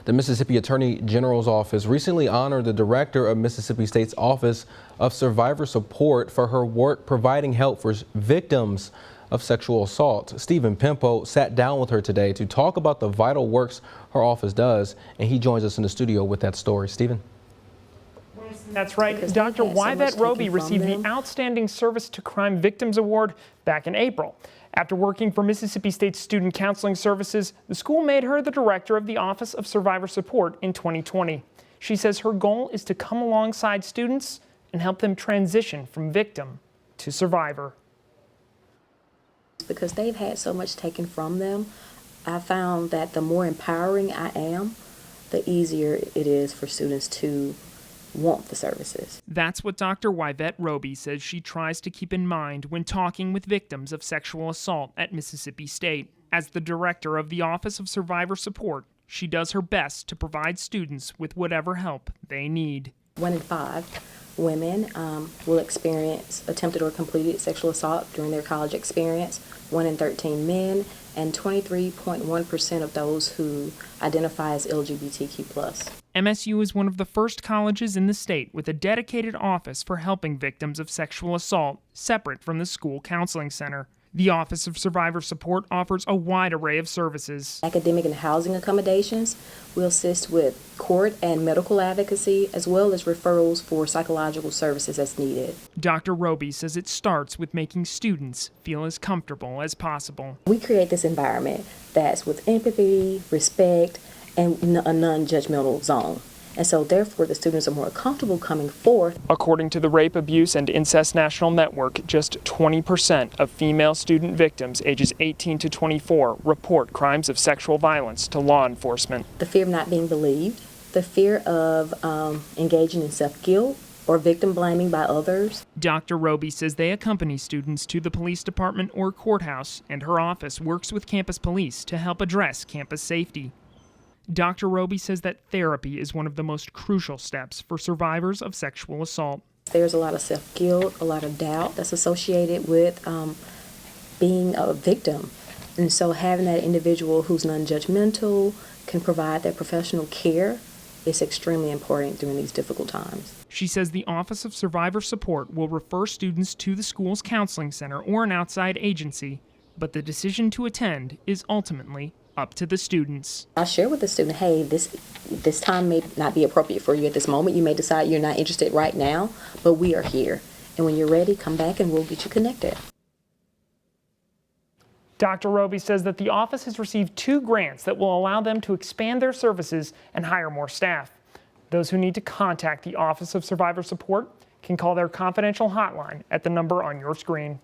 The Mississippi Attorney General's office recently honored the director of Mississippi State's Office of Survivor Support for her work providing help for victims of sexual assault. Stephen Pimpo sat down with her today to talk about the vital works her office does, and he joins us in the studio with that story. Stephen? That's right. Dr. Yvette Roby received the Outstanding Service to Crime Victims Award back in April. After working for Mississippi State Student Counseling Services, the school made her the director of the Office of Survivor Support in 2020. She says her goal is to come alongside students and help them transition from victim to survivor. Because they've had so much taken from them, I found that the more empowering I am, the easier it is for students to want the services. That's what Dr. Yvette Roby says she tries to keep in mind when talking with victims of sexual assault at Mississippi State. As the director of the Office of Survivor Support, she does her best to provide students with whatever help they need. 1 in 5 women will experience attempted or completed sexual assault during their college experience. 1 in 13 men, and 23.1% of those who identify as LGBTQ+. MSU is one of the first colleges in the state with a dedicated office for helping victims of sexual assault, separate from the school counseling center. The Office of Survivor Support offers a wide array of services. Academic and housing accommodations. We'll assist with court and medical advocacy, as well as referrals for psychological services as needed. Dr. Roby says it starts with making students feel as comfortable as possible. We create this environment that's with empathy, respect, and a non-judgmental zone. And so therefore the students are more comfortable coming forth. According to the Rape, Abuse, and Incest National Network, just 20% of female student victims ages 18 to 24 report crimes of sexual violence to law enforcement. The fear of not being believed, the fear of engaging in self-guilt or victim blaming by others. Dr. Roby says they accompany students to the police department or courthouse, and her office works with campus police to help address campus safety. Dr. Roby says that therapy is one of the most crucial steps for survivors of sexual assault. There's a lot of self-guilt, a lot of doubt that's associated with being a victim. And so having that individual who's non-judgmental, can provide that professional care, is extremely important during these difficult times. She says the Office of Survivor Support will refer students to the school's counseling center or an outside agency, but the decision to attend is ultimately up to the students. I'll share with the student, hey, this time may not be appropriate for you at this moment. You may decide you're not interested right now, but we are here. And when you're ready, come back and we'll get you connected. Dr. Roby says that the office has received 2 grants that will allow them to expand their services and hire more staff. Those who need to contact the Office of Survivor Support can call their confidential hotline at the number on your screen.